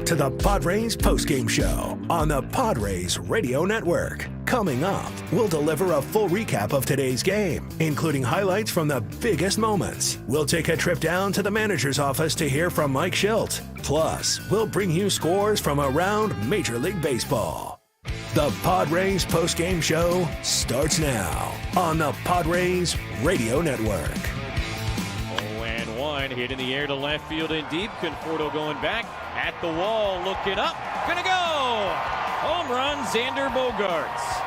to the Padres Postgame Show on the Padres Radio Network. Coming up, we'll deliver a full recap of today's game, including highlights from the biggest moments. We'll take a trip down to the manager's office to hear from Mike Shildt. Plus, we'll bring you scores from around Major League Baseball. The Padres Postgame Show starts now on the Padres Radio Network. 0-1, hit in the air to left field and deep. Conforto going back at the wall, looking up, gonna go! Home run, Xander Bogaerts.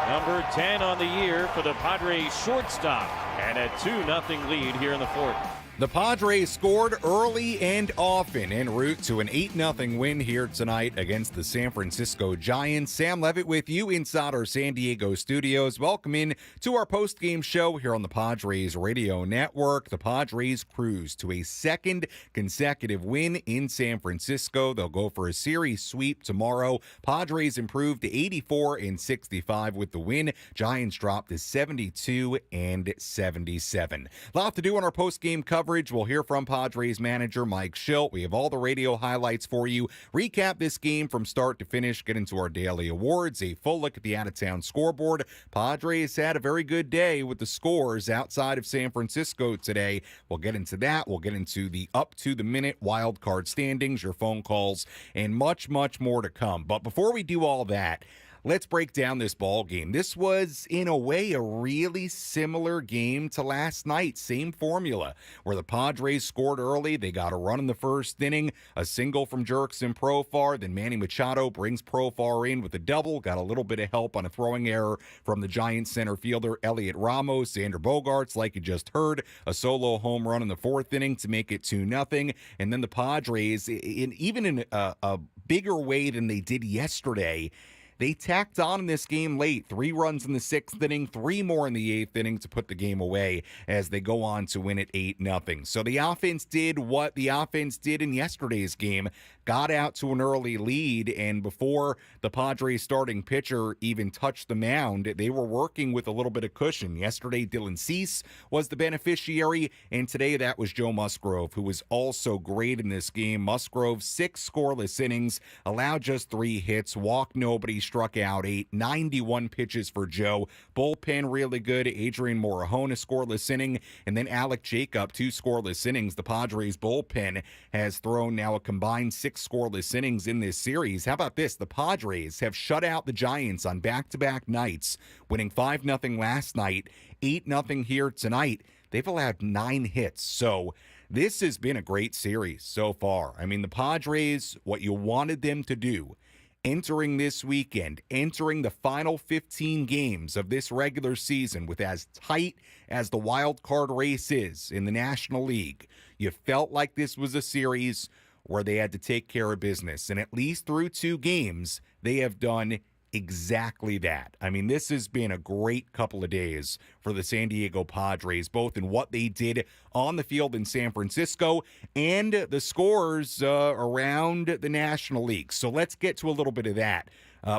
Number 10 on the year for the Padres shortstop, and a 2-0 lead here in the fourth. The Padres scored early and often en route to an 8-0 win here tonight against the San Francisco Giants. Sam Levitt with you inside our San Diego studios. Welcome in to our post-game show here on the Padres Radio Network. The Padres cruise to a second consecutive win in San Francisco. They'll go for a series sweep tomorrow. Padres improved to 84-65 with the win. Giants dropped to 72-77. A lot to do on our post-game coverage. We'll hear from Padres manager Mike Shildt. We have all the radio highlights for you. Recap this game from start to finish. Get into our daily awards. A full look at the out-of-town scoreboard. Padres had a very good day with the scores outside of San Francisco today. We'll get into that. We'll get into the up-to-the-minute wild card standings, your phone calls, and much, much more to come. But before we do all that, let's break down this ball game. This was, in a way, a really similar game to last night. Same formula, where the Padres scored early. They got a run in the first inning, a single from Jurickson Profar. Then Manny Machado brings Profar in with a double. Got a little bit of help on a throwing error from the Giants center fielder, Elliot Ramos. Xander Bogaerts, like you just heard, a solo home run in the fourth inning to make it 2-0. And then the Padres, even in a bigger way than they did yesterday, they tacked on in this game late. 3 runs in the 6th inning, 3 more in the 8th inning to put the game away as they go on to win it 8-0. So the offense did what the offense did in yesterday's game, got out to an early lead, and before the Padres starting pitcher even touched the mound, they were working with a little bit of cushion. Yesterday, Dylan Cease was the beneficiary, and today that was Joe Musgrove, who was also great in this game. Musgrove, 6 scoreless innings, allowed just 3 hits, walked nobody, struck out 8, 91 pitches for Joe. Bullpen really good. Adrian Morajón, a scoreless inning, and then Alec Jacob, 2 scoreless innings. The Padres bullpen has thrown now a combined 6 scoreless innings in this series. How about this? The Padres have shut out the Giants on back-to-back nights, winning 5-0 last night, 8-0 here tonight. They've allowed 9 hits. So this has been a great series so far. I mean, the Padres, what you wanted them to do, entering this weekend, entering the final 15 games of this regular season with as tight as the wild card race is in the National League, you felt like this was a series where they had to take care of business. And at least through 2 games, they have done exactly that. I mean, this has been a great couple of days for the San Diego Padres, both in what they did on the field in San Francisco and the scores around the National League. So let's get to a little bit of that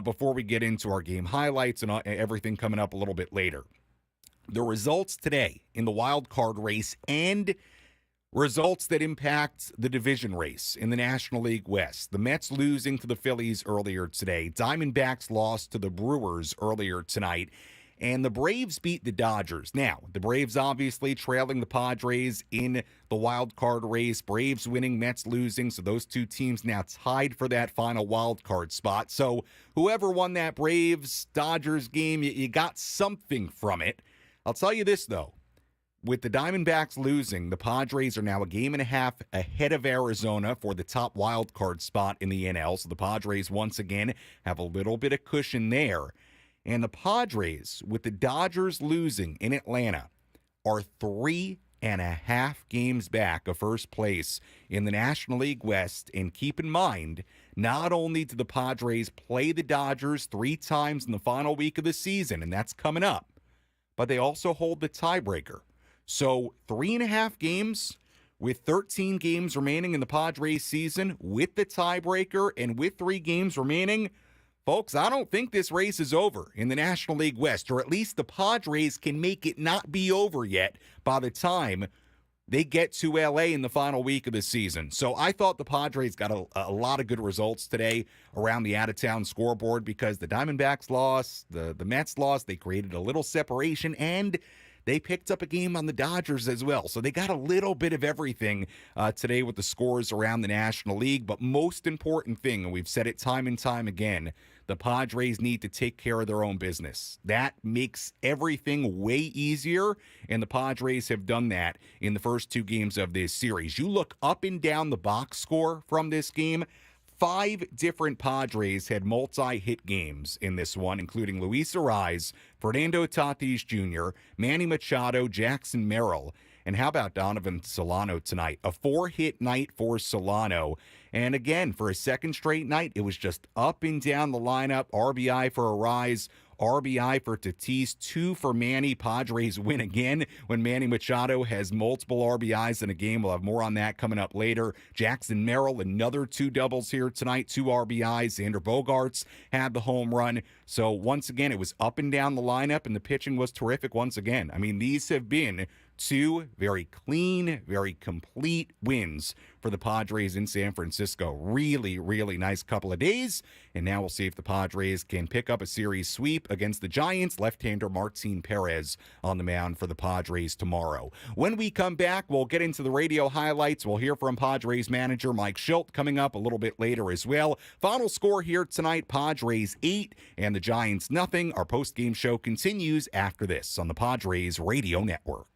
before we get into our game highlights and everything coming up a little bit later. The results today in the wild card race and results that impact the division race in the National League West. The Mets losing to the Phillies earlier today. Diamondbacks lost to the Brewers earlier tonight. And the Braves beat the Dodgers. Now, the Braves obviously trailing the Padres in the wild card race. Braves winning, Mets losing. So those 2 teams now tied for that final wild card spot. So whoever won that Braves-Dodgers game, you got something from it. I'll tell you this, though. With the Diamondbacks losing, the Padres are now a game and a half ahead of Arizona for the top wild card spot in the NL. So the Padres, once again, have a little bit of cushion there. And the Padres, with the Dodgers losing in Atlanta, are 3.5 games back of first place in the National League West. And keep in mind, not only do the Padres play the Dodgers 3 times in the final week of the season, and that's coming up, but they also hold the tiebreaker. So 3.5 games with 13 games remaining in the Padres season with the tiebreaker and with 3 games remaining. Folks, I don't think this race is over in the National League West, or at least the Padres can make it not be over yet by the time they get to LA in the final week of the season. So I thought the Padres got a lot of good results today around the out-of-town scoreboard because the Diamondbacks lost, the Mets lost, they created a little separation, and they picked up a game on the Dodgers as well. So they got a little bit of everything today with the scores around the National League. But most important thing, and we've said it time and time again, the Padres need to take care of their own business. That makes everything way easier, and the Padres have done that in the first two games of this series. You look up and down the box score from this game, 5 different Padres had multi-hit games in this one, including Luis Arraez, Fernando Tatis Jr., Manny Machado, Jackson Merrill, and how about Donovan Solano tonight? A 4-hit night for Solano. And again, for a second straight night, it was just up and down the lineup. RBI for Arraez, RBI for Tatis, 2 for Manny. Padres win again when Manny Machado has multiple RBIs in a game. We'll have more on that coming up later. Jackson Merrill, another 2 doubles here tonight, 2 RBIs. Xander Bogaerts had the home run. So once again, it was up and down the lineup, and the pitching was terrific once again. I mean, these have been 2 very clean, very complete wins for the Padres in San Francisco. Really, really nice couple of days. And now we'll see if the Padres can pick up a series sweep against the Giants. Left-hander Martin Perez on the mound for the Padres tomorrow. When we come back, we'll get into the radio highlights. We'll hear from Padres manager Mike Shildt coming up a little bit later as well. Final score here tonight, Padres 8 and the Giants nothing. Our post-game show continues after this on the Padres Radio Network.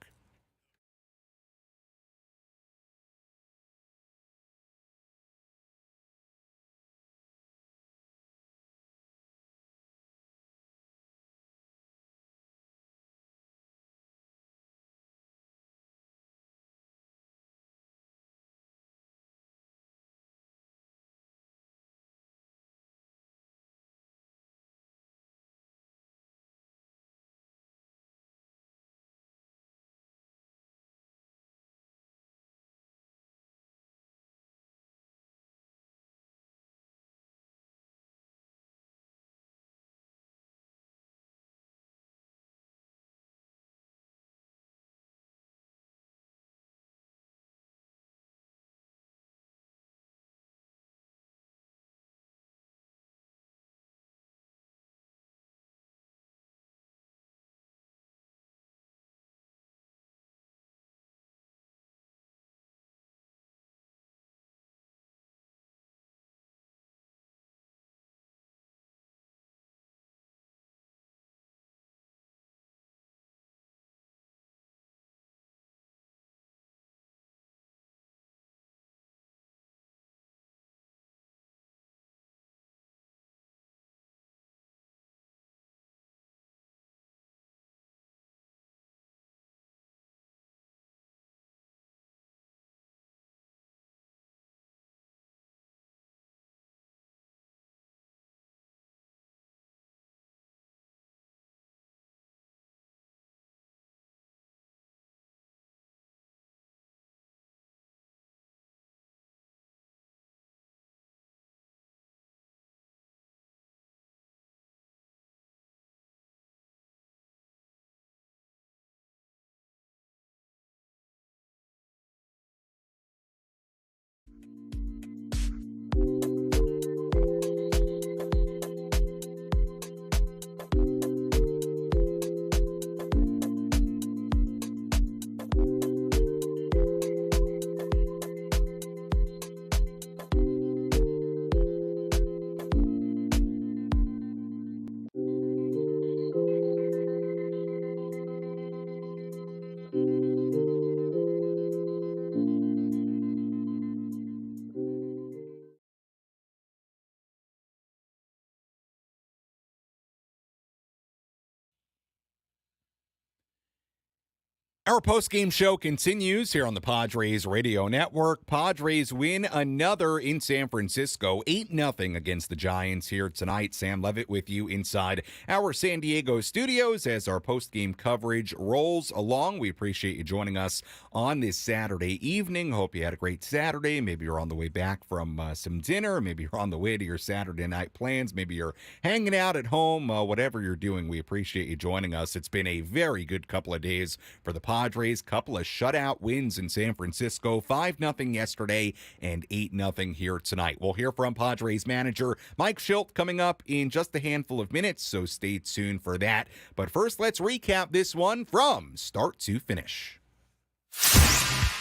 Our post-game show continues here on the Padres Radio Network. Padres win another in San Francisco, 8-0 against the Giants here tonight. Sam Levitt with you inside our San Diego studios as our post-game coverage rolls along. We appreciate you joining us on this Saturday evening. Hope you had a great Saturday. Maybe you're on the way back from some dinner. Maybe you're on the way to your Saturday night plans. Maybe you're hanging out at home. Whatever you're doing, we appreciate you joining us. It's been a very good couple of days for the Padres. Padres. Couple of shutout wins in San Francisco, 5-0 yesterday and 8-0 here tonight. We'll hear from Padres manager Mike Shildt coming up in just a handful of minutes, so stay tuned for that. But first, let's recap this one from start to finish.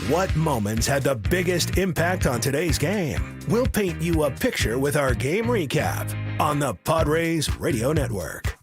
What moments had the biggest impact on today's game? We'll paint you a picture with our game recap on the Padres Radio Network.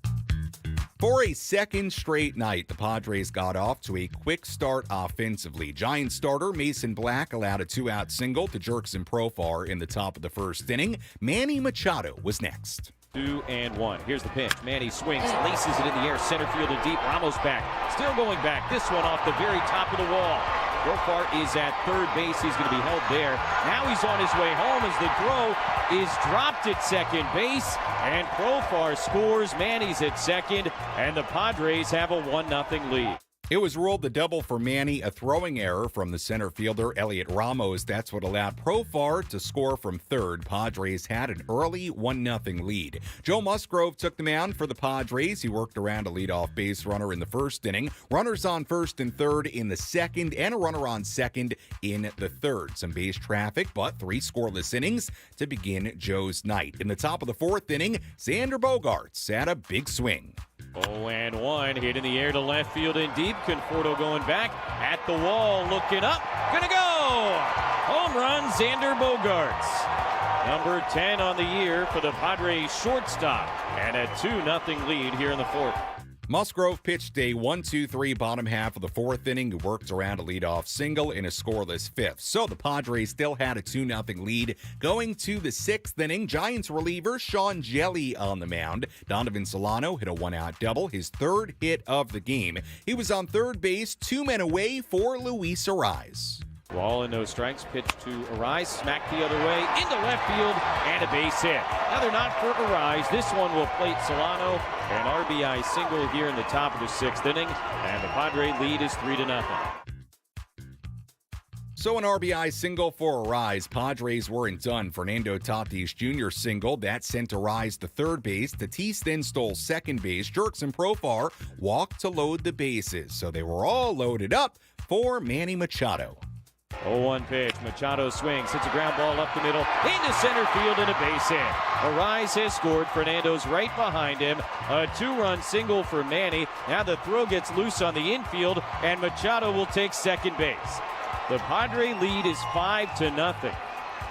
For a second straight night, the Padres got off to a quick start offensively. Giants starter Mason Black allowed a 2-out single to Jurickson Profar in the top of the first inning. Manny Machado was next. 2-1. Here's the pitch. Manny swings, laces it in the air, center field and deep. Ramos back, still going back. This one off the very top of the wall. Profar is at third base. He's going to be held there. Now he's on his way home as the throw is dropped at second base. And Profar scores. Manny's at second. And the Padres have a 1-0 lead. It was ruled the double for Manny, a throwing error from the center fielder, Elliot Ramos. That's what allowed Profar to score from third. Padres had an early 1-0 lead. Joe Musgrove took the mound for the Padres. He worked around a leadoff base runner in the first inning, runners on first and third in the second, and a runner on second in the third. Some base traffic, but 3 scoreless innings to begin Joe's night. In the top of the fourth inning, Xander Bogaerts had a big swing. 0-1, hit in the air to left field and deep. Conforto going back at the wall, looking up, gonna go! Home run, Xander Bogaerts. Number 10 on the year for the Padres shortstop, and a 2-0 lead here in the fourth. Musgrove pitched a 1-2-3 bottom half of the fourth inning. He worked around a leadoff single in a scoreless fifth. So the Padres still had a 2-0 lead. Going to the sixth inning, Giants reliever Sean Jelly on the mound. Donovan Solano hit a 1-out double, his third hit of the game. He was on third base, 2 men away for Luis Arraez. Ball and no strikes, pitch to Arraez, smacked the other way, into left field, and a base hit. Now they're not for Arraez. This one will plate Solano. An RBI single here in the top of the sixth inning, and the Padre lead is 3-0. So an RBI single for Arraez. Padres weren't done. Fernando Tatis Jr. singled. That sent Arraez to third base. Tatis then stole second base. Jurickson Profar walked to load the bases. So they were all loaded up for Manny Machado. 0-1 pitch. Machado swings, hits a ground ball up the middle, into center field, and a base hit. Arraez has scored. Fernando's right behind him. A 2-run single for Manny. Now the throw gets loose on the infield, and Machado will take second base. The Padre lead is 5-0.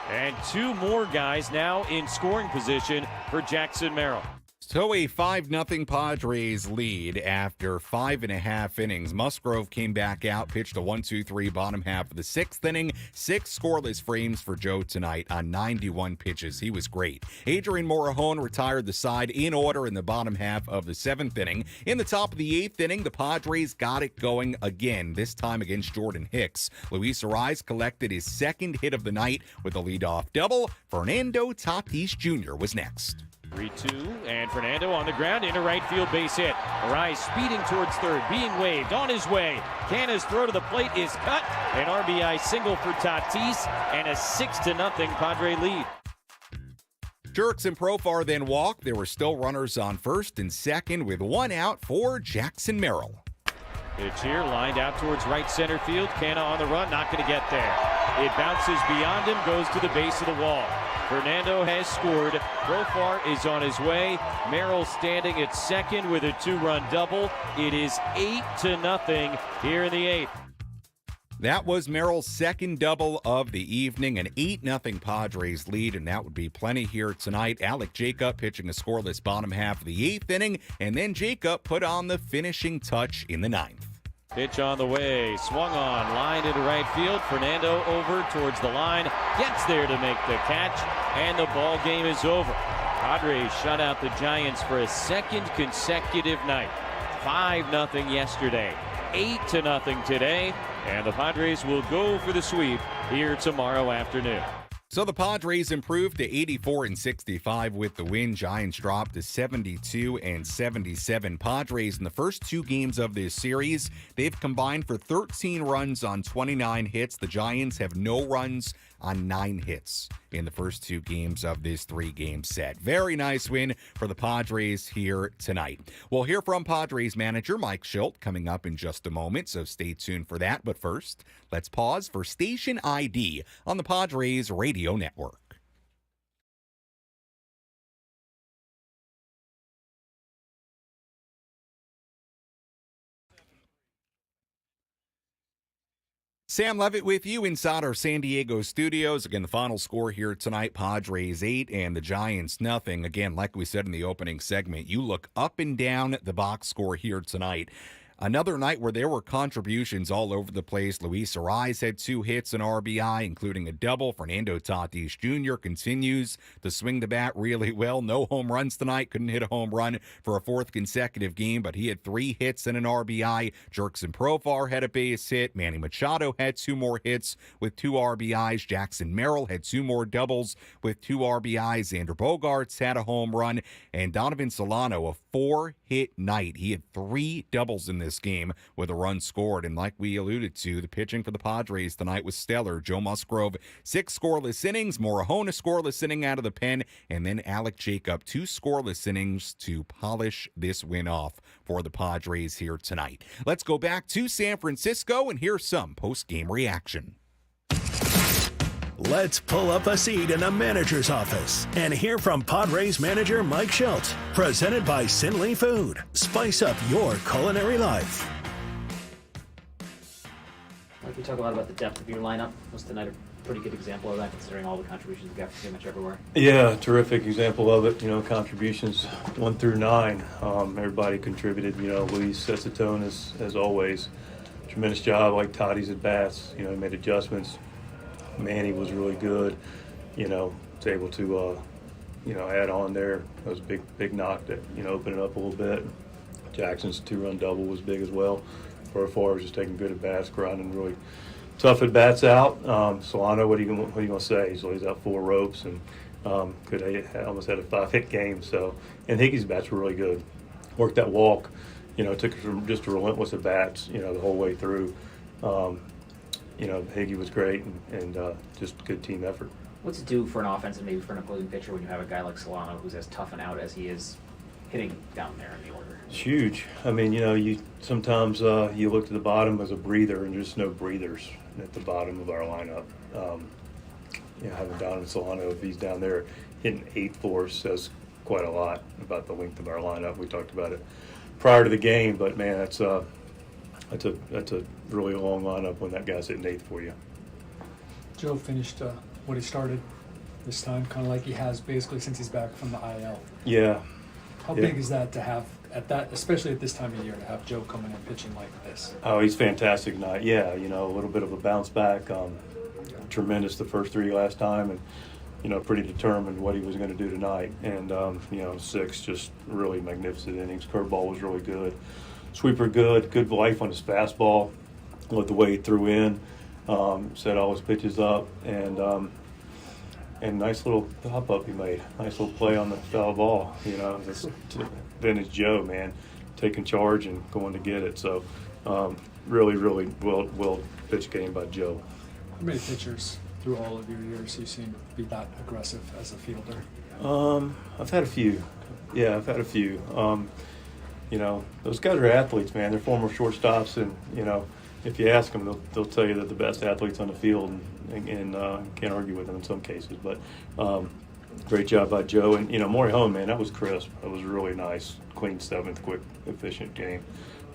And 2 more guys now in scoring position for Jackson Merrill. So a 5-0 Padres lead after 5.5 innings. Musgrove came back out, pitched a 1-2-3 bottom half of the sixth inning. 6 scoreless frames for Joe tonight on 91 pitches. He was great. Adrian Morejon retired the side in order in the bottom half of the seventh inning. In the top of the eighth inning, the Padres got it going again, this time against Jordan Hicks. Luis Arraez collected his second hit of the night with a leadoff double. Fernando Tatis Jr. was next. 3-2, and Fernando on the ground, into right field, base hit. Arraez speeding towards third, being waved, on his way. Canna's throw to the plate is cut. An RBI single for Tatis, and a 6-0 Padre lead. Jurickson Profar then walked. There were still runners on first and second with 1 out for Jackson Merrill. Pitch here, lined out towards right center field. Canna on the run, not going to get there. It bounces beyond him, goes to the base of the wall. Fernando has scored. Profar is on his way. Merrill standing at second with a 2-run double. It is 8-0 here in the eighth. That was Merrill's second double of the evening, an 8-0 Padres lead, and that would be plenty here tonight. Alec Jacob pitching a scoreless bottom half of the eighth inning, and then Jacob put on the finishing touch in the ninth. Pitch on the way, swung on, line into right field. Fernando over towards the line, gets there to make the catch, and the ball game is over. Padres shut out the Giants for a second consecutive night. 5-0 yesterday, 8-0 today, and the Padres will go for the sweep here tomorrow afternoon. So the Padres improved to 84-65 with the win. Giants dropped to 72-77. Padres in the first two games of this series, they've combined for 13 runs on 29 hits. The Giants have no runs on 9 hits in the first two games of this 3-game set. Very nice win for the Padres here tonight. We'll hear from Padres manager Mike Shildt coming up in just a moment, so stay tuned for that. But first, let's pause for Station ID on the Padres Radio Network. Sam Levitt with you inside our San Diego studios. Again, the final score here tonight, Padres 8 and the Giants nothing. Again, like we said in the opening segment, you look up and down the box score here tonight. Another night where there were contributions all over the place. Luis Arraez had 2 hits and RBI, including a double. Fernando Tatis Jr. continues to swing the bat really well. No home runs tonight. Couldn't hit a home run for a 4th consecutive game, but he had 3 hits and an RBI. Jerkson Profar had a base hit. Manny Machado had 2 more hits with 2 RBIs. Jackson Merrill had 2 more doubles with 2 RBIs. Xander Bogaerts had a home run. And Donovan Solano, a 4-hit night. He had 3 doubles in this game with a run scored. And like we alluded to, the pitching for the Padres tonight was stellar. Joe Musgrove, 6 scoreless innings. Morahone, a scoreless inning out of the pen. And then Alec Jacob, 2 scoreless innings to polish this win off for the Padres here tonight. Let's go back to San Francisco and hear some post-game reaction. Let's pull up a seat in the manager's office and hear from Padres manager Mike Shildt. Presented by Sinley Food. Spice up your culinary life. Mike, we talk a lot about the depth of your lineup. Was tonight a pretty good example of that, considering all the contributions you got pretty much everywhere? Yeah, terrific example of it. Contributions 1 through 9. Everybody contributed. Luis sets the tone as always. Tremendous job, like Toddy's at bats. He made adjustments. Manny was really good, was able to, add on there. That was a big knock that, opened it up a little bit. Jackson's 2-run double was big as well. Profar was just taking good at bats, grinding really tough at bats out. Solano, what are you going to say? So he's out 4 ropes and almost had a 5-hit game. So, and Hickey's bats were really good. Worked that walk, took it from just a relentless at bats, the whole way through. Higgy was great and just a good team effort. What's it do for an offense and maybe for an opposing pitcher when you have a guy like Solano who's as tough and out as he is hitting down there in the order? It's huge. I mean, you sometimes you look to the bottom as a breather and there's no breathers at the bottom of our lineup. Having Donovan Solano, if he's down there hitting 8 for us, says quite a lot about the length of our lineup. We talked about it prior to the game, but man, that's a really long lineup when that guy's hitting 8th for you. Joe finished what he started this time, kind of like he has basically since he's back from the IL. Yeah. How big is that to have at that, especially at this time of year, to have Joe coming in pitching like this? Oh, he's fantastic tonight. Yeah, a little bit of a bounce back. Tremendous the first 3 last time, and pretty determined what he was going to do tonight. And 6 just really magnificent innings. Curveball was really good. Sweeper good life on his fastball, with the way he threw in, set all his pitches up, and nice little hop up he made. Nice little play on the foul ball. Vintage Joe, man, taking charge and going to get it. So really well pitched game by Joe. How many pitchers through all of your years you seen be that aggressive as a fielder? I've had a few. Yeah, I've had a few. Those guys are athletes, man. They're former shortstops, and if you ask them, they'll tell you that the best athletes on the field, and can't argue with them in some cases. But great job by Joe, and Morahone, man, that was crisp. That was really nice, clean 7th, quick, efficient game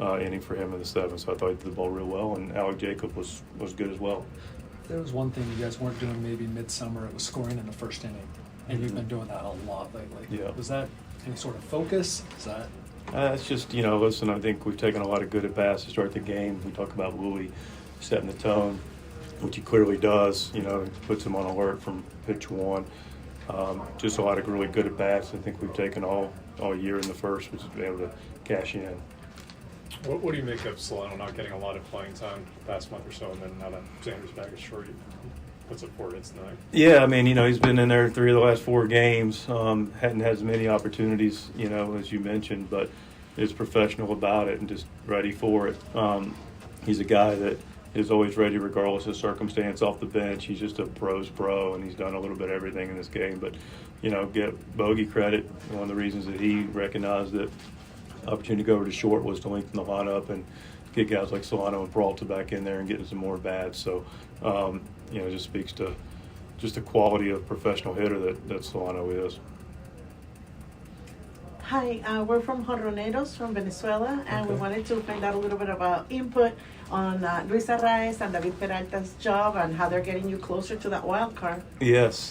inning for him in the 7th. So I thought he did the ball real well, and Alec Jacob was good as well. There was one thing you guys weren't doing maybe midsummer. It was scoring in the first inning, and you've been doing that a lot lately. Yeah. Was that any sort of focus? Is that? It's just, listen, I think we've taken a lot of good at-bats to start the game. We talk about Louis setting the tone, which he clearly does, puts him on alert from pitch 1. Just a lot of really good at-bats I think we've taken all year in the first, which is to be able to cash in. What do you make of Solano not getting a lot of playing time the past month or so, and then now that Xander's back is short? What's it for? It's tonight. Yeah, I mean, he's been in there 3 of the last 4 games. Hadn't had as many opportunities, as you mentioned, but is professional about it and just ready for it. He's a guy that is always ready regardless of circumstance off the bench. He's just a pro's pro, and he's done a little bit of everything in this game. But, get Bogey credit. One of the reasons that he recognized that opportunity to go over to short was to lengthen the lineup and get guys like Solano and Peralta back in there and getting some more bats. So, it just speaks to just the quality of professional hitter that Solano is. Hi, we're from Jorroneros from Venezuela, and we wanted to find out a little bit about input on Luis Arraez and David Peralta's job and how they're getting you closer to that wild card. Yes,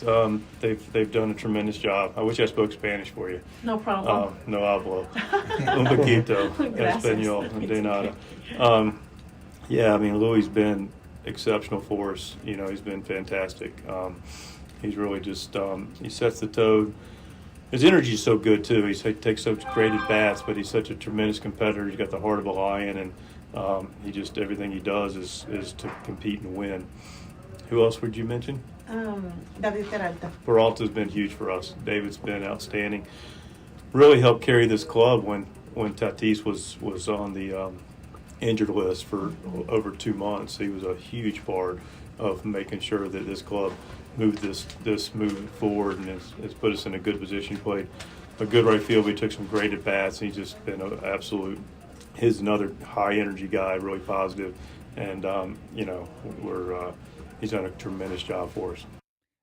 they've done a tremendous job. I wish I spoke Spanish for you. No problem. No hablo. Un poquito. Español. De nada. Yeah, I mean, Louis been exceptional for us. He's been fantastic. He's really just he sets the tone. His energy is so good too. He takes such great at bats, but he's such a tremendous competitor. He's got the heart of a lion, and he just everything he does is to compete and win. Who else would you mention? David Peralta. Peralta's been huge for us. David's been outstanding. Really helped carry this club when Tatis was on the injured list for over 2 months. He was a huge part of making sure that this club moved this move forward and has put us in a good position. Played a good right field. We took some great at bats. He's just been an absolute. He's another high energy guy, really positive, and he's done a tremendous job for us.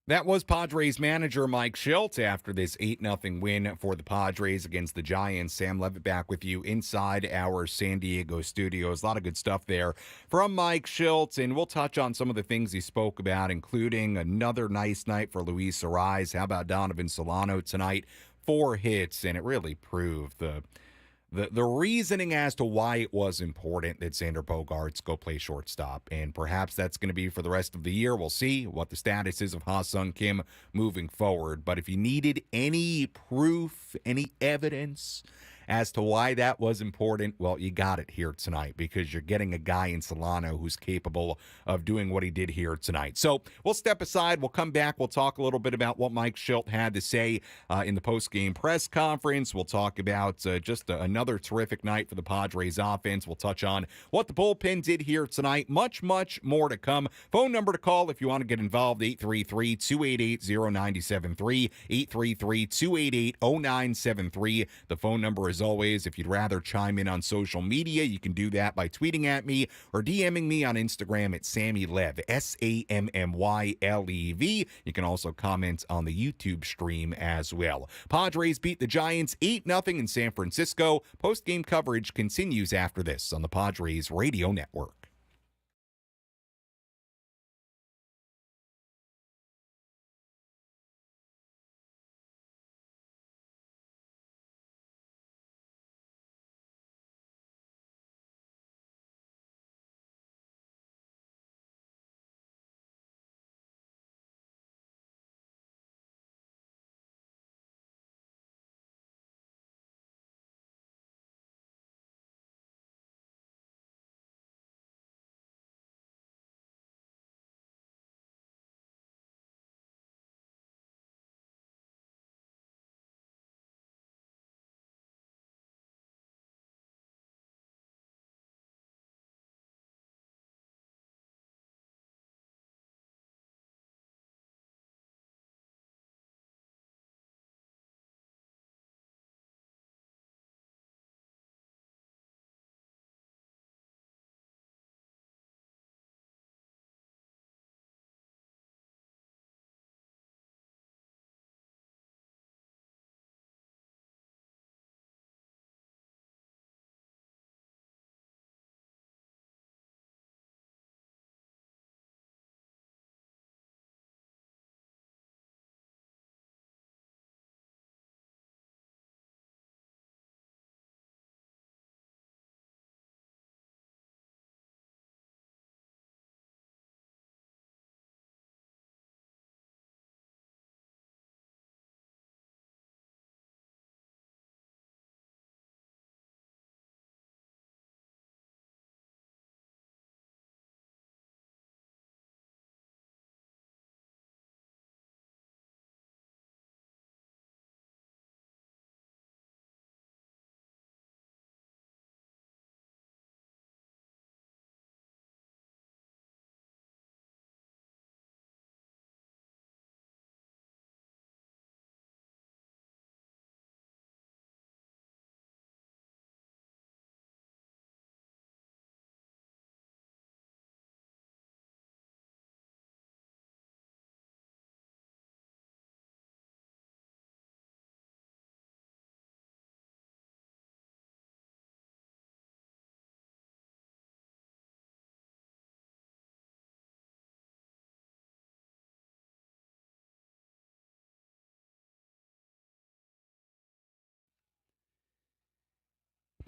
That was Padres manager Mike Shildt after this 8-0 win for the Padres against the Giants. Sam Levitt back with you inside our San Diego studios. A lot of good stuff there from Mike Shildt, and we'll touch on some of the things he spoke about, including another nice night for Luis Arraez. How about Donovan Solano tonight? 4 hits, and it really proved the reasoning as to why it was important that Xander Bogaerts go play shortstop, and perhaps that's going to be for the rest of the year. We'll see what the status is of Ha-Seong Kim moving forward. But if you needed any proof, any evidence as to why that was important, well, you got it here tonight because you're getting a guy in Solano who's capable of doing what he did here tonight. So we'll step aside. We'll come back. We'll talk a little bit about what Mike Shildt had to say in the postgame press conference. We'll talk about just another terrific night for the Padres offense. We'll touch on what the bullpen did here tonight. Much, much more to come. Phone number to call if you want to get involved, 833-288-0973, 833-288-0973. The phone number, as always, if you'd rather chime in on social media, you can do that by tweeting at me or DMing me on Instagram at SammyLev, SammyLev. You can also comment on the YouTube stream as well. Padres beat the Giants 8-0 in San Francisco. Post-game coverage continues after this on the Padres Radio Network.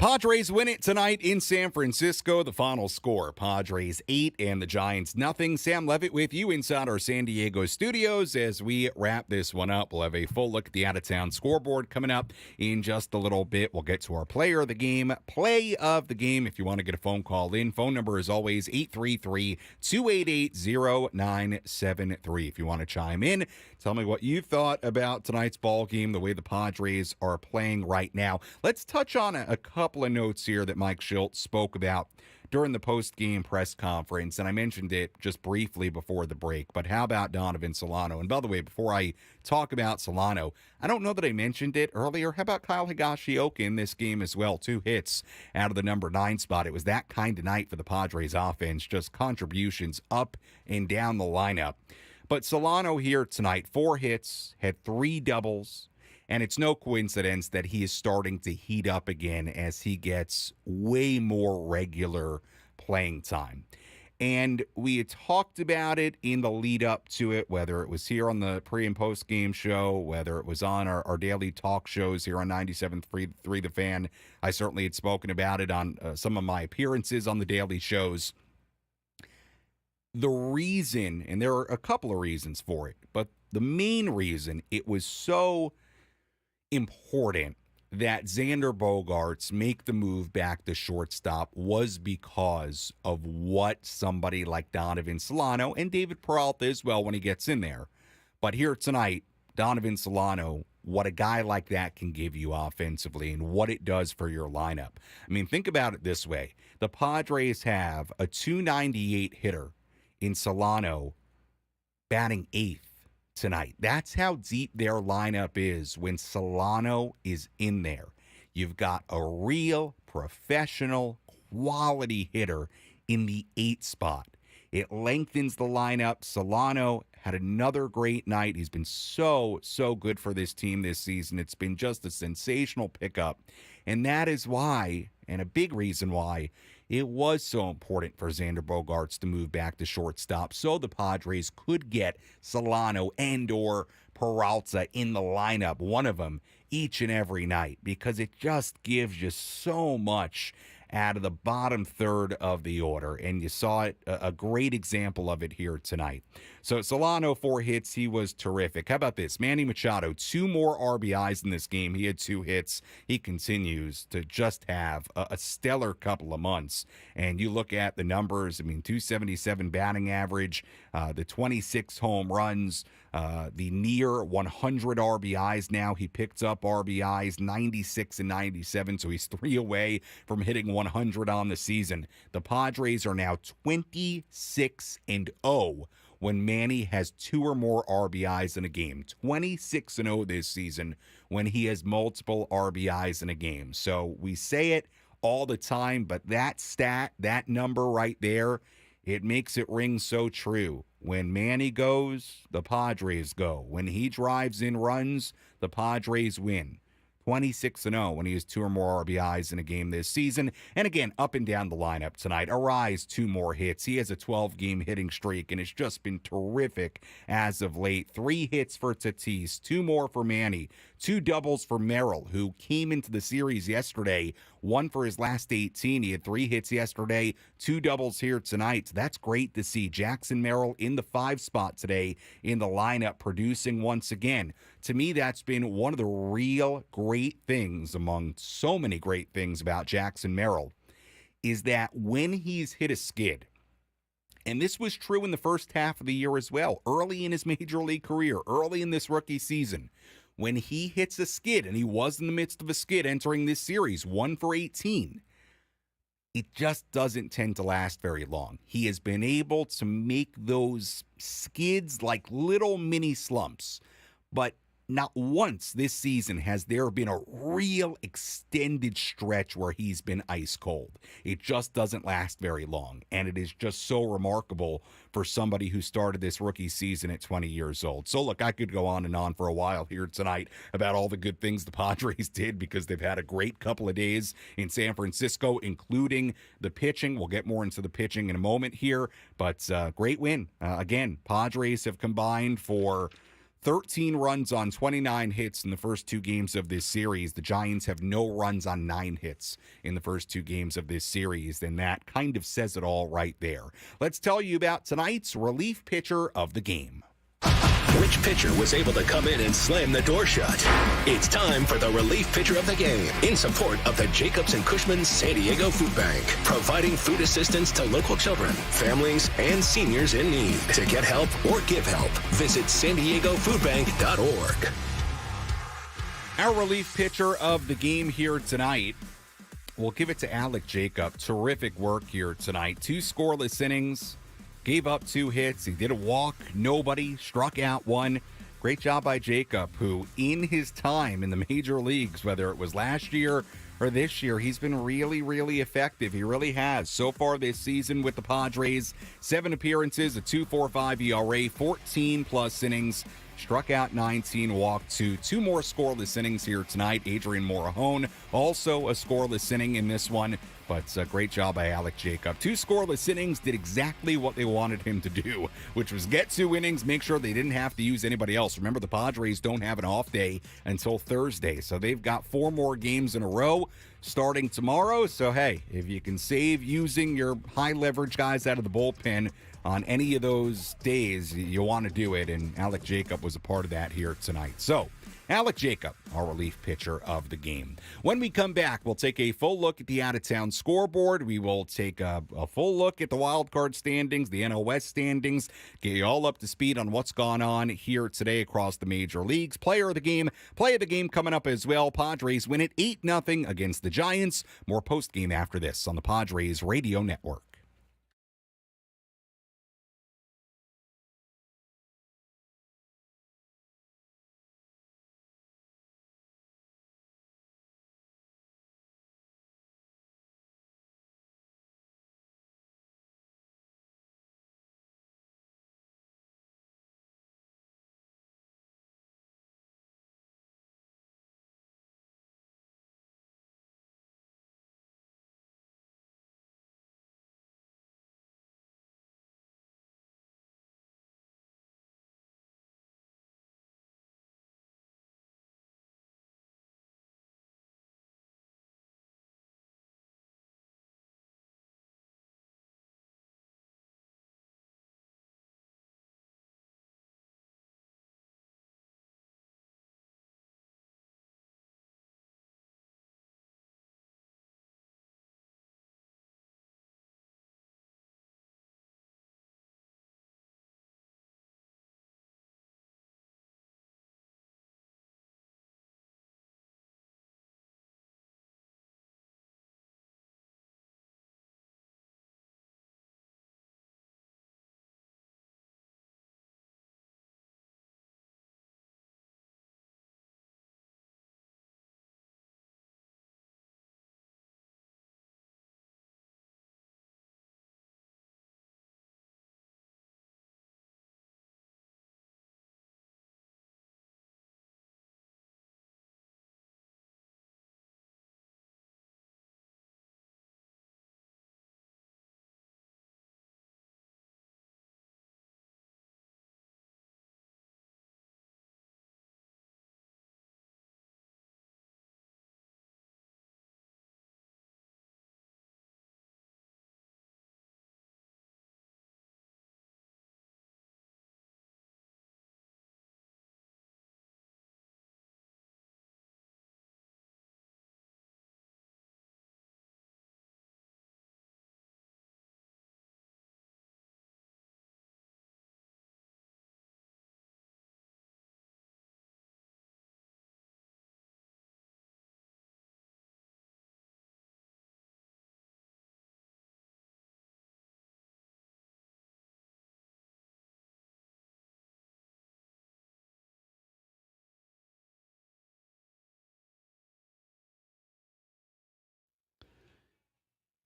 Padres win it tonight in San Francisco. The final score, Padres 8 and the Giants nothing. Sam Levitt with you inside our San Diego studios as we wrap this one up. We'll have a full look at the out-of-town scoreboard coming up in just a little bit. We'll get to our player of the game, play of the game. If you want to get a phone call in, phone number is always 833-288-0973. If you want to chime in, tell me what you thought about tonight's ball game, the way the Padres are playing right now. Let's touch on a couple of notes here that Mike Shildt spoke about during the post-game press conference, and I mentioned it just briefly before the break, but how about Donovan Solano? And by the way, before I talk about Solano, I don't know that I mentioned it earlier. How about Kyle Higashioka in this game as well? 2 hits out of the number 9 spot. It was that kind of night for the Padres offense, just contributions up and down the lineup. But Solano here tonight, 4 hits, had 3 doubles, and it's no coincidence that he is starting to heat up again as he gets way more regular playing time. And we had talked about it in the lead up to it, whether it was here on the pre and post game show, whether it was on our daily talk shows here on 97.3 The Fan. I certainly had spoken about it on some of my appearances on the daily shows. The reason, and there are a couple of reasons for it, but the main reason it was so important that Xander Bogaerts make the move back to shortstop was because of what somebody like Donovan Solano and David Peralta as well when he gets in there. But here tonight, Donovan Solano, what a guy like that can give you offensively and what it does for your lineup. I mean, think about it this way. The Padres have a .298 hitter in Solano batting 8th tonight. That's how deep their lineup is when Solano is in there. You've got a real professional quality hitter in the 8th spot. It lengthens the lineup. Solano had another great night. He's been so good for this team this season. It's been just a sensational pickup. And that is why, and a big reason why, it was so important for Xander Bogaerts to move back to shortstop so the Padres could get Solano and or Peralta in the lineup, one of them, each and every night, because it just gives you so much out of the bottom third of the order, and you saw it, a great example of it here tonight. So Solano, 4 hits, he was terrific. How about this? Manny Machado, 2 more RBIs in this game. He had 2 hits. He continues to just have a stellar couple of months. And you look at the numbers, I mean, .277 batting average, the 26 home runs, the near 100 RBIs now. He picked up RBIs, 96 and 97, so he's 3 away from hitting 100 on the season. The Padres are now 26-0 when Manny has 2 or more RBIs in a game. 26-0 this season when he has multiple RBIs in a game. So we say it all the time, but that stat, that number right there, it makes it ring so true. When Manny goes, the Padres go. When he drives in runs, the Padres win. 26-0 when he has 2 or more RBIs in a game this season. And again, up and down the lineup tonight. Arise, 2 more hits. He has a 12-game hitting streak, and it's just been terrific as of late. 3 hits for Tatis, 2 more for Manny, 2 doubles for Merrill, who came into the series yesterday, 1 for his last 18. He had 3 hits yesterday, 2 doubles here tonight. So that's great to see. Jackson Merrill in the 5 spot today in the lineup, producing once again. To me, that's been one of the real great things among so many great things about Jackson Merrill is that when he's hit a skid, and this was true in the first half of the year as well, early in his major league career, early in this rookie season, when he hits a skid, and he was in the midst of a skid entering this series, 1 for 18, it just doesn't tend to last very long. He has been able to make those skids like little mini slumps, but not once this season has there been a real extended stretch where he's been ice cold. It just doesn't last very long, and it is just so remarkable for somebody who started this rookie season at 20 years old. So look, I could go on and on for a while here tonight about all the good things the Padres did because they've had a great couple of days in San Francisco, including the pitching. We'll get more into the pitching in a moment here, but great win. Again, Padres have combined for 13 runs on 29 hits in the first 2 games of this series. The Giants have no runs on 9 hits in the first 2 games of this series, and that kind of says it all right there. Let's tell you about tonight's relief pitcher of the game. Which pitcher was able to come in and slam the door shut? It's time for the relief pitcher of the game in support of the Jacobs and Cushman San Diego Food Bank, providing food assistance to local children, families, and seniors in need. To get help or give help, visit SanDiegoFoodBank.org. Our relief pitcher of the game here tonight, we'll give it to Alec Jacob. Terrific work here tonight. 2 scoreless innings. Gave up 2 hits. He did a walk. Nobody. Struck out 1. Great job by Jacob, who in his time in the major leagues, whether it was last year or this year, he's been really, really effective. He really has. So far this season with the Padres, 7 appearances, a 2.45 ERA, 14-plus innings. Struck out 19, walked 2. 2 more scoreless innings here tonight. Adrian Morahone, also a scoreless inning in this one. But great job by Alec Jacob. 2 scoreless innings, did exactly what they wanted him to do, which was get 2 innings, make sure they didn't have to use anybody else. Remember, the Padres don't have an off day until Thursday, so they've got 4 more games in a row starting tomorrow. So, hey, if you can save using your high-leverage guys out of the bullpen on any of those days, you want to do it, and Alec Jacob was a part of that here tonight. So, Alec Jacob, our relief pitcher of the game. When we come back, we'll take a full look at the out-of-town scoreboard. We will take a full look at the wild card standings, the NL West standings, get you all up to speed on what's gone on here today across the major leagues. Player of the game, play of the game coming up as well. Padres win it 8-0 against the Giants. More post-game after this on the Padres Radio Network.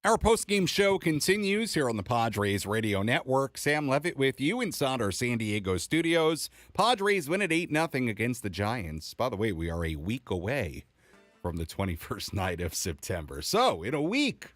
Our post-game show continues here on the Padres Radio Network. Sam Levitt with you inside our San Diego studios. Padres win at 8-0 against the Giants. By the way, we are a week away from the 21st night of September. So, in a week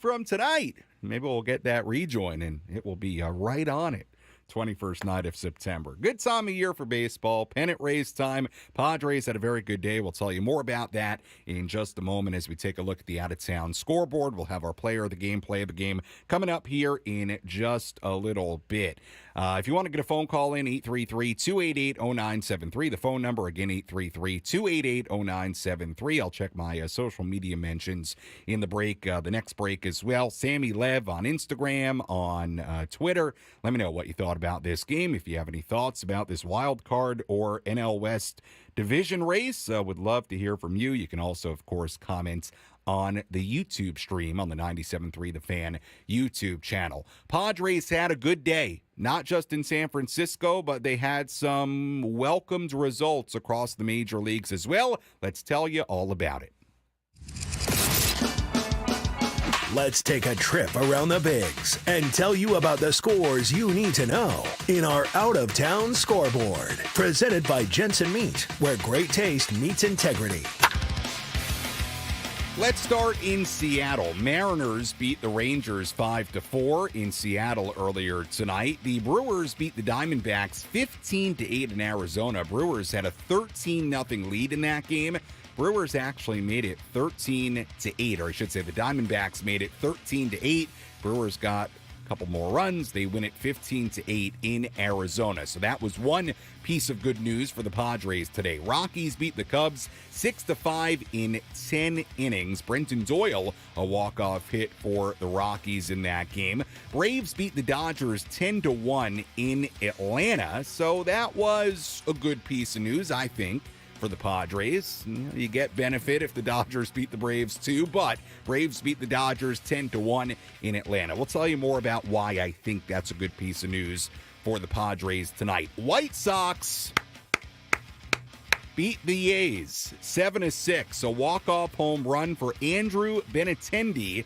from tonight, maybe we'll get that rejoin, and it will be right on it. 21st night of September. Good time of year for baseball. Pennant race time. Padres had a very good day. We'll tell you more about that in just a moment as we take a look at the out-of-town scoreboard. We'll have our player of the game, play of the game coming up here in just a little bit. If you want to get a phone call in, 833-288-0973. The phone number, again, 833-288-0973. I'll check my social media mentions in the break, the next break as well. Sammy Lev on Instagram, on Twitter. Let me know what you thought about this game. If you have any thoughts about this wild card or NL West division race, would love to hear from you. You can also, of course, comment on the YouTube stream on the 97.3 The Fan YouTube channel. Padres had a good day, not just in San Francisco, but they had some welcomed results across the major leagues as well. Let's tell you all about it. Let's take a trip around the Bigs and tell you about the scores you need to know in our out-of-town scoreboard. Presented by Jensen Meat, where great taste meets integrity. Let's start in Seattle. Mariners beat the Rangers 5-4 in Seattle earlier tonight. The Brewers beat the Diamondbacks 15-8 in Arizona. Brewers had a 13-0 lead in that game. Brewers actually made it 13-8, or I should say the Diamondbacks made it 13-8. Brewers got a couple more runs. They win it 15-8 in Arizona. So that was one piece of good news for the Padres today. Rockies beat the Cubs 6-5 in 10 innings. Brenton Doyle, a walk-off hit for the Rockies in that game. Braves beat the Dodgers 10-1 in Atlanta. So that was a good piece of news, I think, for the Padres. You get benefit if the Dodgers beat the Braves too, but Braves beat the Dodgers 10-1 in Atlanta. We'll tell you more about why I think that's a good piece of news for the Padres tonight. White Sox beat the A's 7-6, a walk-off home run for Andrew Benintendi.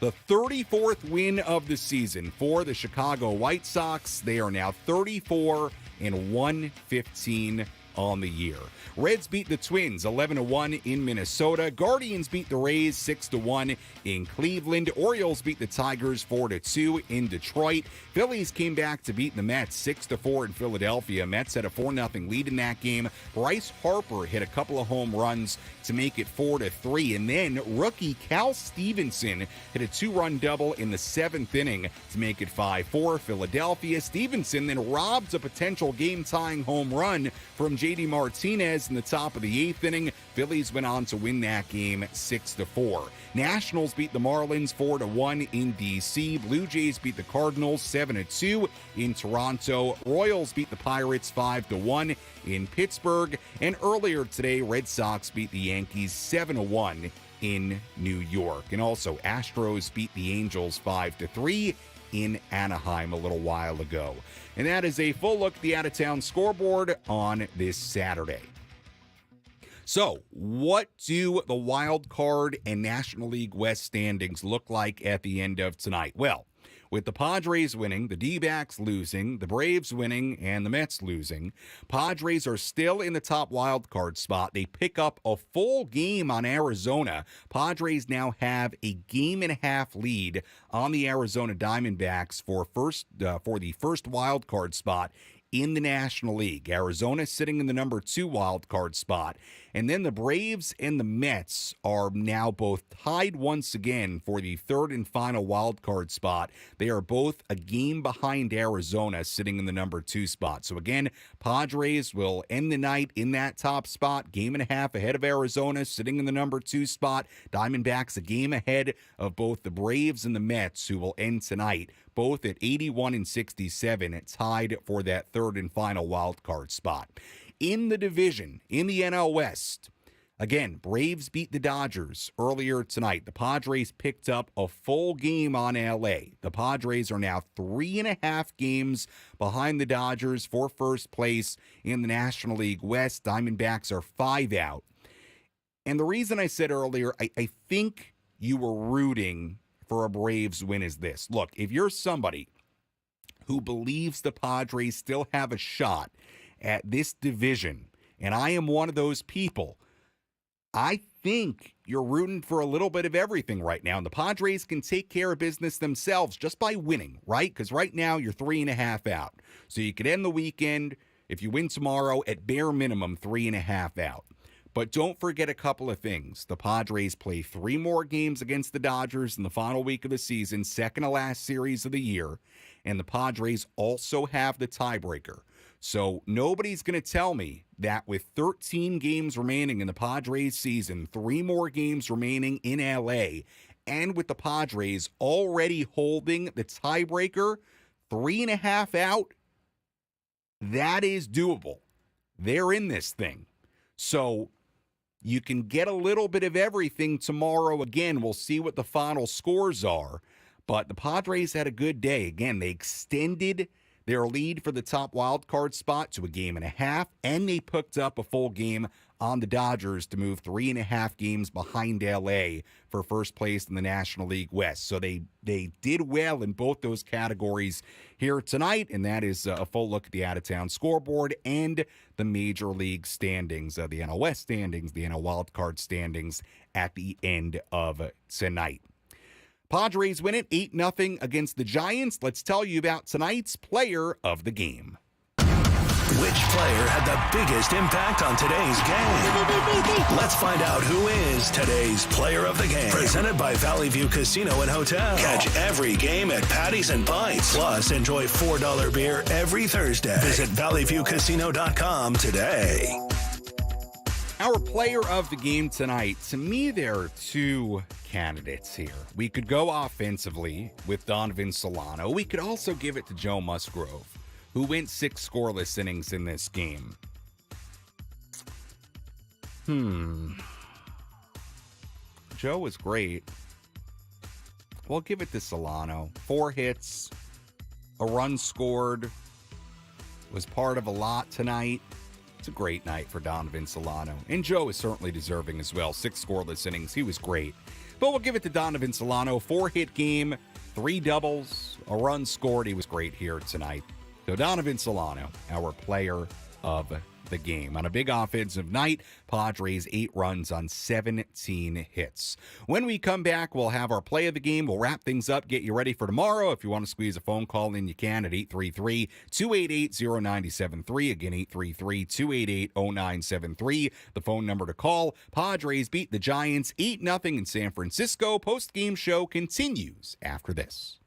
The 34th win of the season for the Chicago White Sox. They are now 34-115 on the year. Reds beat the Twins 11-1 in Minnesota. Guardians beat the Rays 6-1 in Cleveland. Orioles beat the Tigers 4-2 in Detroit. Phillies came back to beat the Mets 6-4 in Philadelphia. Mets had a 4-0 lead in that game. Bryce Harper hit a couple of home runs to make it 4-3. And then rookie Cal Stevenson hit a 2-run double in the 7th inning to make it 5-4. Philadelphia. Stevenson then robs a potential game-tying home run from J.D. Martinez in the top of the 8th inning. Phillies went on to win that game 6-4. Nationals beat the Marlins 4-1 in D.C. Blue Jays beat the Cardinals 7-2 in Toronto. Royals beat the Pirates 5-1 in Pittsburgh. And earlier today, Red Sox beat the Yankees 7-1 in New York. And also, Astros beat the Angels 5-3 in Anaheim a little while ago. And that is a full look at the out-of-town scoreboard on this Saturday. So, what do the wild card and National League West standings look like at the end of tonight? Well, with the Padres winning, the D-backs losing, the Braves winning, and the Mets losing, Padres are still in the top wild card spot. They pick up a full game on Arizona. Padres now have a game-and-a-half lead on the Arizona Diamondbacks for the first wild card spot in the National League. Arizona sitting in the number 2 wild card spot. And then the Braves and the Mets are now both tied once again for the third and final wild card spot. They are both a game behind Arizona, sitting in the number 2 spot. So again, Padres will end the night in that top spot, game and a half ahead of Arizona, sitting in the number 2 spot. Diamondbacks a game ahead of both the Braves and the Mets, who will end tonight both at 81 and 67, tied for that third and final wild card spot. In the division, in the NL West, again, Braves beat the Dodgers earlier tonight. The Padres picked up a full game on LA. The Padres are now 3.5 games behind the Dodgers for first place in the National League West. Diamondbacks are 5 out. And the reason I said earlier, I think you were rooting for a Braves win is this. Look, if you're somebody who believes the Padres still have a shot at this division, and I am one of those people, I think you're rooting for a little bit of everything right now. And the Padres can take care of business themselves just by winning, right? Because right now you're 3.5 out. So you could end the weekend, if you win tomorrow, at bare minimum 3.5 out. But don't forget a couple of things. The Padres play 3 more games against the Dodgers in the final week of the season, second to last series of the year. And the Padres also have the tiebreaker. So nobody's going to tell me that with 13 games remaining in the Padres season, 3 more games remaining in LA, and with the Padres already holding the tiebreaker, 3.5 out, that is doable. They're in this thing. So you can get a little bit of everything tomorrow. Again, we'll see what the final scores are. But the Padres had a good day. Again, they extended their lead for the top wild card spot to a 1.5 games, and they picked up a full game on the Dodgers to move 3.5 games behind LA for first place in the National League West. So they did well in both those categories here tonight, and that is a full look at the out-of-town scoreboard and the Major League standings, the NL West standings, the NL wild card standings at the end of tonight. Padres win it 8-0 against the Giants. Let's tell you about tonight's player of the game. Which player had the biggest impact on today's game? Let's find out who is today's player of the game. Presented by Valley View Casino and Hotel. Catch every game at Patties and Pints. Plus, enjoy $4 beer every Thursday. Visit valleyviewcasino.com today. Our player of the game tonight, to me, there are 2 candidates here. We could go offensively with Donovan Solano. We could also give it to Joe Musgrove, who went 6 scoreless innings in this game. Joe was great. We'll give it to Solano. 4 hits, a run scored, was part of a lot tonight. It's a great night for Donovan Solano. And Joe is certainly deserving as well. 6 scoreless innings. He was great. But we'll give it to Donovan Solano. 4-hit game, 3 doubles, a run scored. He was great here tonight. So Donovan Solano, our player of the game. On a big offensive night, Padres 8 runs on 17 hits. When we come back, we'll have our play of the game. We'll wrap things up, get you ready for tomorrow. If you want to squeeze a phone call in, you can at 833-288-0973. Again, 833-288-0973. The phone number to call. Padres beat the Giants 8-0 in San Francisco. Post-game show continues after this.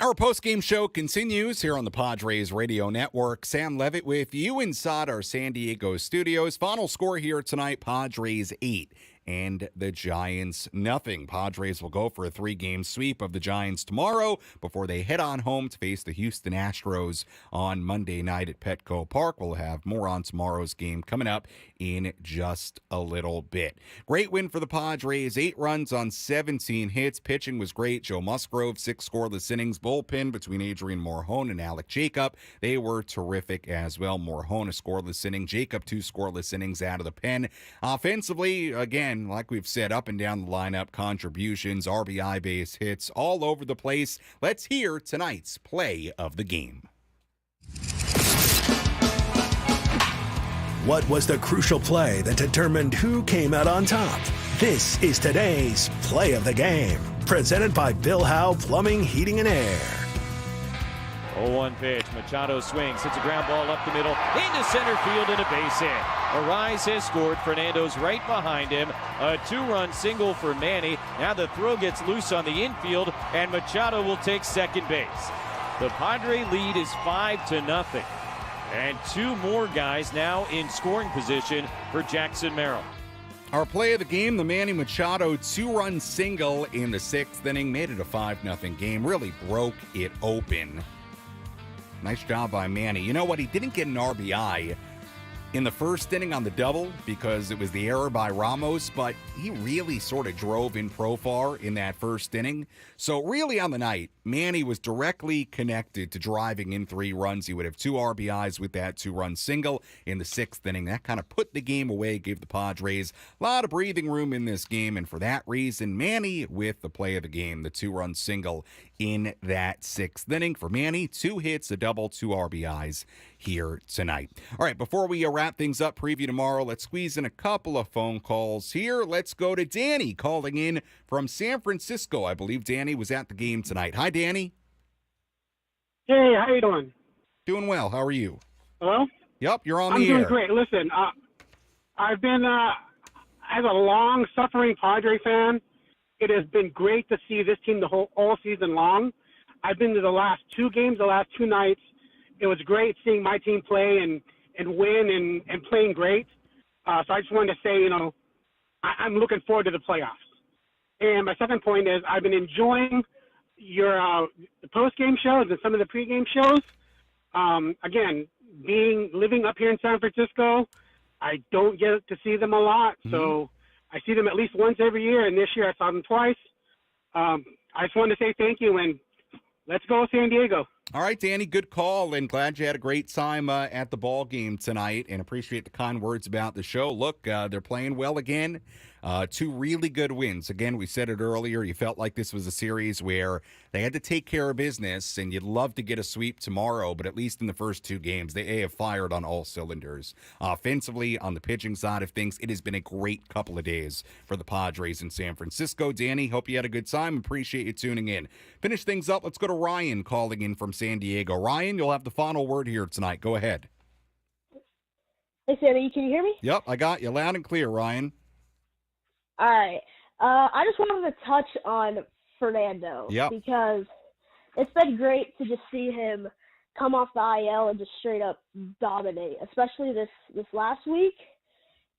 Our postgame show continues here on the Padres Radio Network. Sam Levitt with you inside our San Diego studios. Final score here tonight, Padres 8 and the Giants nothing. Padres will go for a 3-game sweep of the Giants tomorrow before they head on home to face the Houston Astros on Monday night at Petco Park. We'll have more on tomorrow's game coming up in just a little bit. Great win for the Padres, 8 runs on 17 hits. Pitching was great. Joe Musgrove, 6 scoreless innings. Bullpen between Adrian Morjon and Alec Jacob, they were terrific as well. Morjon, a scoreless inning. Jacob, 2 scoreless innings out of the pen. Offensively, again, like we've said, up and down the lineup, contributions, RBI base hits, all over the place. Let's hear tonight's play of the game. What was the crucial play that determined who came out on top? This is today's Play of the Game, presented by Bill Howe Plumbing, Heating, and Air. 0-1 pitch. Machado swings, hits a ground ball up the middle, into center field and a base hit. Arise has scored. Fernando's right behind him. A 2-run single for Manny. Now the throw gets loose on the infield, and Machado will take second base. The Padre lead is 5-0. And 2 more guys now in scoring position for Jackson Merrill. Our play of the game, the Manny Machado 2-run single in the 6th inning, made it a 5-0 game, really broke it open. Nice job by Manny. You know what? He didn't get an RBI in the 1st inning on the double because it was the error by Ramos, but he really sort of drove in Profar in that 1st inning. So really on the night, Manny was directly connected to driving in 3 runs. He would have 2 RBIs with that 2-run single in the 6th inning. That kind of put the game away, gave the Padres a lot of breathing room in this game, and for that reason, Manny with the play of the game, the 2-run single in that 6th inning. For Manny, 2 hits, a double, 2 RBIs here tonight. All right, before we wrap things up, preview tomorrow, let's squeeze in a couple of phone calls here. Let's go to Danny calling in from San Francisco. I believe Danny was at the game tonight. Hi, Danny. Hey, how you doing? Doing well. How are you? Hello? Yep, you're on I'm the air. doing great. Listen, I've been, as a long-suffering Padre fan, it has been great to see this team all season long. I've been to the last 2 games, the last 2 nights. It was great seeing my team play and win and playing great. So I just wanted to say, I'm looking forward to the playoffs. And my second point is I've been enjoying your the post-game shows and some of the pre-game shows. Again, living up here in San Francisco, I don't get to see them a lot. So I see them at least once every year, and this year I saw them twice. I just wanted to say thank you, and let's go San Diego. All right, Danny, good call, and glad you had a great time at the ball game tonight, and appreciate the kind words about the show. Look, they're playing well again. 2 really good wins. Again, we said it earlier, you felt like this was a series where they had to take care of business, and you'd love to get a sweep tomorrow, but at least in the first 2 games, they have fired on all cylinders. Offensively, on the pitching side of things, it has been a great couple of days for the Padres in San Francisco. Danny, hope you had a good time. Appreciate you tuning in. Finish things up, let's go to Ryan calling in from San Diego. Ryan, you'll have the final word here tonight. Go ahead. Hey, Sammy, can you hear me? Yep, I got you loud and clear, Ryan. All right. I just wanted to touch on Fernando. Yep. Because it's been great to just see him come off the IL and just straight up dominate, especially this last week.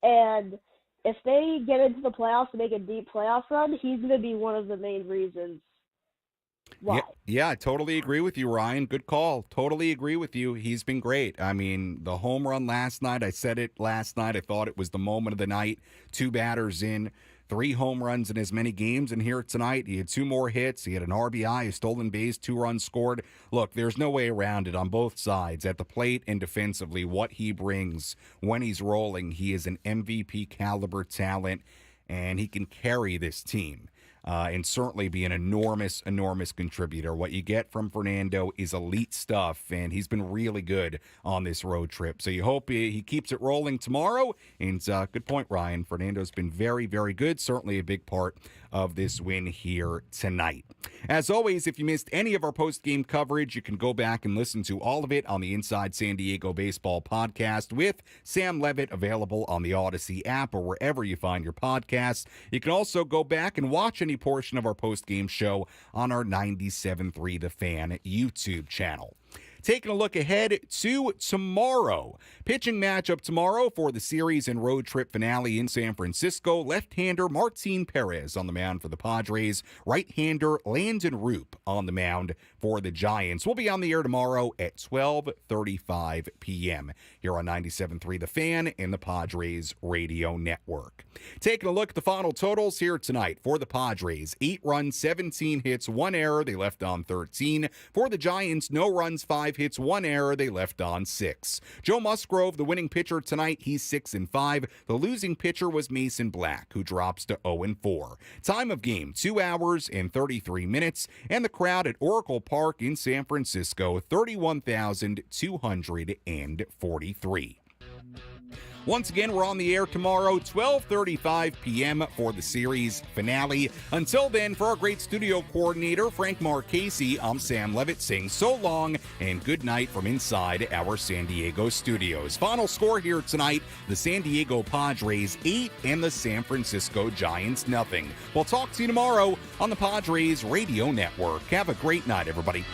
And if they get into the playoffs and make a deep playoff run, he's going to be one of the main reasons why. Yeah, I totally agree with you, Ryan. Good call. Totally agree with you. He's been great. I mean, the home run last night, I said it last night. I thought it was the moment of the night. 2 batters in, 3 home runs in as many games. And here tonight, he had 2 more hits. He had an RBI, a stolen base, 2 runs scored. Look, there's no way around it on both sides. At the plate and defensively, what he brings when he's rolling, he is an MVP caliber talent, and he can carry this team. And certainly be an enormous contributor. What you get from Fernando is elite stuff, and he's been really good on this road trip. So you hope he keeps it rolling tomorrow. And good point, Ryan. Fernando's been very, very good. Certainly a big part of this win here tonight. As always, if you missed any of our post-game coverage, you can go back and listen to all of it on the Inside San Diego Baseball podcast with Sam Levitt, available on the Odyssey app or wherever you find your podcasts. You can also go back and watch any early portion of our post-game show on our 97.3 The Fan YouTube channel. Taking a look ahead to tomorrow. Pitching matchup tomorrow for the series and road trip finale in San Francisco. Left-hander Martin Perez on the mound for the Padres. Right-hander Landon Roop on the mound for the Giants. We'll be on the air tomorrow at 12:35 p.m. here on 97.3 The Fan and the Padres Radio Network. Taking a look at the final totals here tonight for the Padres. 8 runs, 17 hits, 1 error. They left on 13. For the Giants, no runs, 5 hits, 1 error. They left on 6. Joe Musgrove, the winning pitcher tonight, he's 6-5. The losing pitcher was Mason Black, who drops to 0-4. Time of game, 2 hours and 33 minutes. And the crowd at Oracle Park in San Francisco, 31,243. Once again, we're on the air tomorrow, 12:35 p.m. for the series finale. Until then, for our great studio coordinator, Frank Marchese, I'm Sam Levitt saying so long and good night from inside our San Diego studios. Final score here tonight, the San Diego Padres 8 and the San Francisco Giants 0. We'll talk to you tomorrow on the Padres Radio Network. Have a great night, everybody.